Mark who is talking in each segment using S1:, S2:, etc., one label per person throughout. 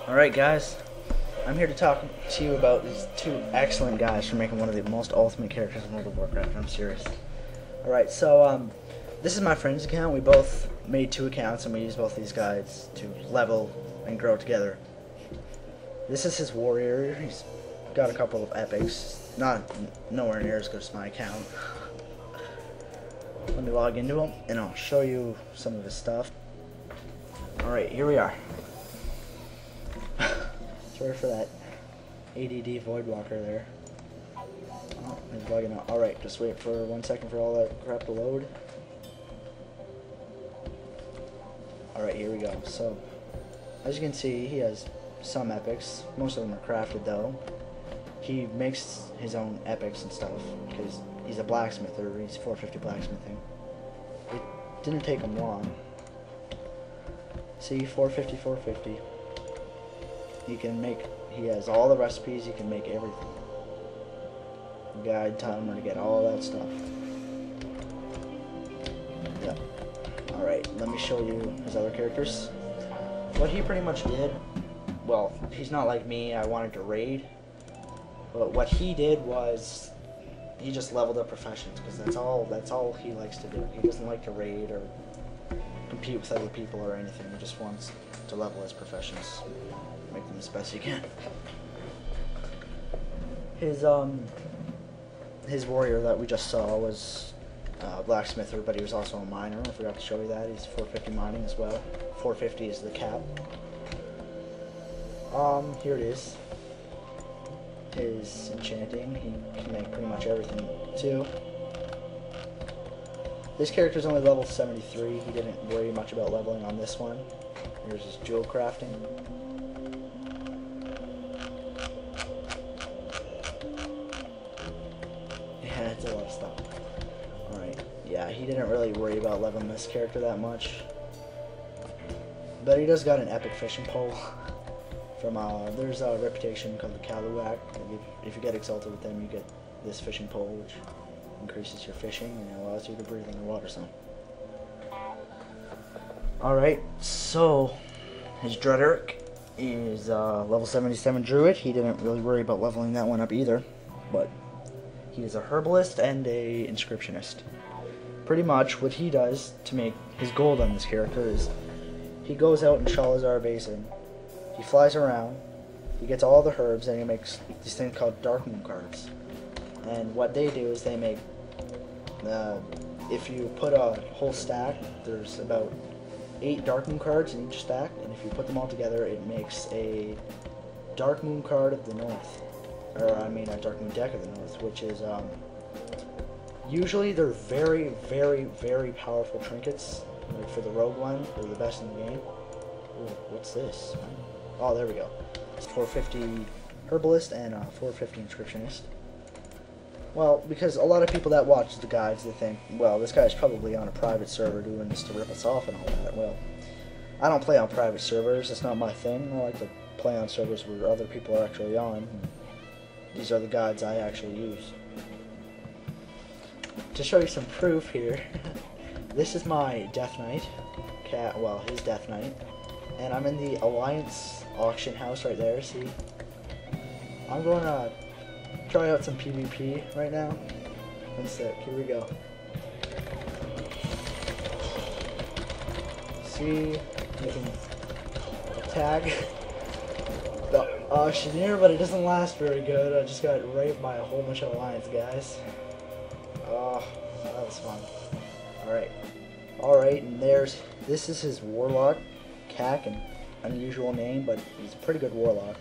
S1: Alright guys, I'm here to talk to you about these two excellent guys for making one of the most ultimate characters in World of Warcraft. I'm serious. Alright, so this is my friend's account. We both made two accounts and we use both these guys to level and grow together. This is his warrior. He's got a couple of epics. Nowhere near as good as my account. Let me log into him and I'll show you some of his stuff. Alright, here we are. Sorry for that ADD Voidwalker there. Oh, he's logging out. Alright, just wait for 1 second for all that crap to load. Alright, here we go. So, as you can see, he has some epics. Most of them are crafted though. He makes his own epics and stuff because he's a blacksmither. He's 450 blacksmithing. It didn't take him long. See, 450, 450. He has all the recipes, he can make everything. Guide timer to get all that stuff. Yep. Alright, let me show you his other characters. What he pretty much did, well, he's not like me, I wanted to raid. But what he did was, he just leveled up professions, because that's all he likes to do. He doesn't like to raid or compete with other people or anything, he just wants to level his professions. Make them as best you can. His warrior that we just saw was blacksmither, but he was also a miner. I forgot to show you that. He's 450 mining as well. 450 is the cap. Here it is. His enchanting. He can make pretty much everything too. This character's only level 73. He didn't worry much about leveling on this one. Here's his jewel crafting. Yeah, it's a lot of stuff. Alright, yeah, he didn't really worry about leveling this character that much. But he does got an epic fishing pole. From, there's a reputation called the Kaluak. If you get exalted with them, you get this fishing pole, which increases your fishing and allows you to breathe underwater some. Alright, so his Dreaderic is level 77 Druid. He didn't really worry about leveling that one up either, but he is a herbalist and a inscriptionist. Pretty much what he does to make his gold on this character is he goes out in Shalazar Basin, he flies around, he gets all the herbs, and he makes these things called Dark Moon cards. And what they do is they make, if you put a whole stack, there's about 8 Dark Moon cards in each stack, and if you put them all together, it makes a Dark Moon card of the North. Or, I mean, a Dark Moon deck of the North, which is, usually they're very, very, very powerful trinkets. Like for the rogue one, they're the best in the game. Ooh, what's this? Oh, there we go. It's 450 Herbalist and 450 Inscriptionist. Well, because a lot of people that watch the guides, they think, well, this guy's probably on a private server doing this to rip us off and all that. Well, I don't play on private servers. It's not my thing. I like to play on servers where other people are actually on. These are the guides I actually use. To show you some proof here, this is my Death Knight, his Death Knight, and I'm in the Alliance auction house right there, see? I'm going to try out some PvP right now. One sec, here we go. See, you can attack the auctioneer, but it doesn't last very good. I just got raped by a whole bunch of Alliance guys. Oh, that was fun. Alright, and this is his Warlock, Cack, an unusual name, but he's a pretty good Warlock.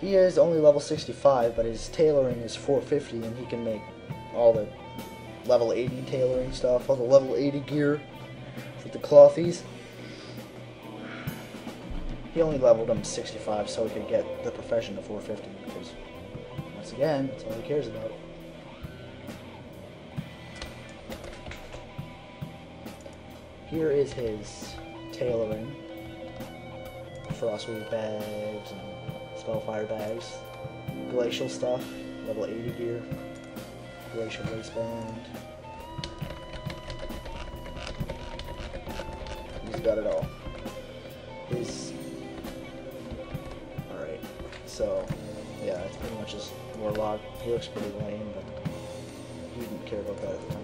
S1: He is only level 65, but his tailoring is 450, and he can make all the level 80 tailoring stuff, all the level 80 gear with the clothies. He only leveled him 65 so he could get the profession to 450, because, once again, that's all he cares about. Here is his tailoring, Frostweave bags and Spellfire bags, Glacial stuff, level 80 gear, Glacial waistband. He's got it all. His So, yeah, it's pretty much just Warlock. He looks pretty lame, but he didn't care about that at the time.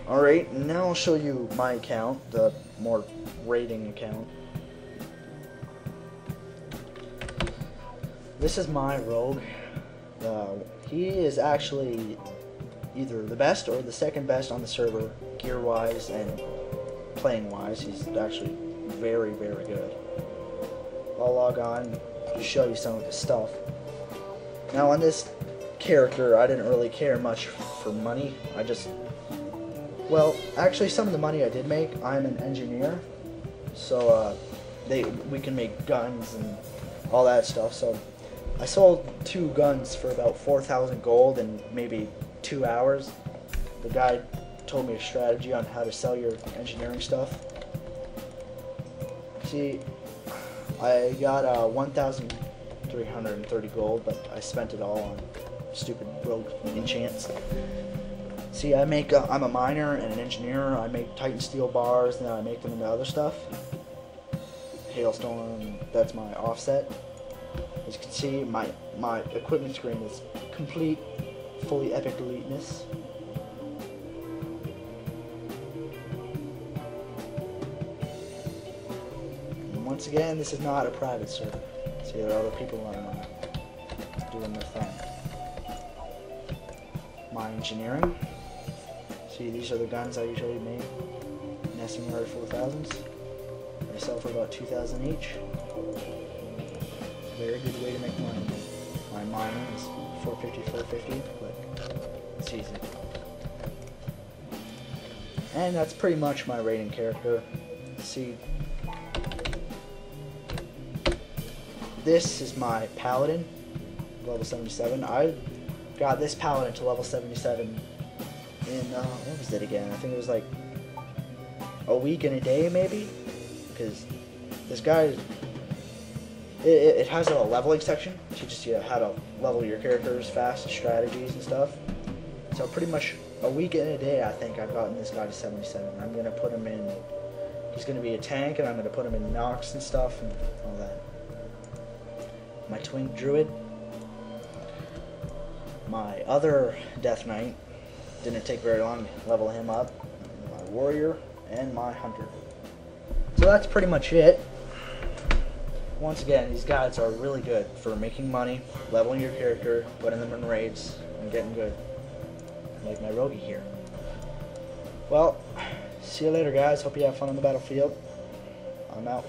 S1: Alright, now I'll show you my account, the more rating account. This is my rogue. He is actually either the best or the second best on the server, gear-wise and playing-wise. He's actually very, very good. I'll log on to show you some of his stuff. Now on this character, I didn't really care much for money. Well, actually some of the money I did make, I'm an engineer, so we can make guns and all that stuff. So I sold 2 guns for about 4,000 gold in maybe 2 hours. The guy told me a strategy on how to sell your engineering stuff. See, I got 1,330 gold, but I spent it all on stupid rogue enchants. See, I'm a miner and an engineer. I make Titan steel bars, and then I make them into other stuff. Hailstorm, that's my offset. As you can see, my equipment screen is complete, fully epic eliteness. And once again, this is not a private server. See, there are other people running on it, doing their thing. My engineering. See, these are the guns I usually make. Nesting yard full of thousands. They sell for about 2,000 each. Very good way to make money. My mining is 450, 450, but it's easy. And that's pretty much my rating character. See, this is my paladin, level 77. I got this paladin to level 77 in, what was it again? I think it was like a week and a day, maybe? Because this guy, it has a leveling section, teaches you how to level your characters fast, strategies and stuff. So pretty much a week and a day, I think I've gotten this guy to 77. I'm going to put him in, he's going to be a tank, and I'm going to put him in Nox and stuff and all that. My Twink Druid. My other Death Knight. Didn't take very long to level him up. My Warrior and my Hunter. So that's pretty much it. Once again, these guides are really good for making money, leveling your character, putting them in raids, and getting good. Like my roguey here. Well, see you later guys. Hope you have fun on the battlefield. I'm out.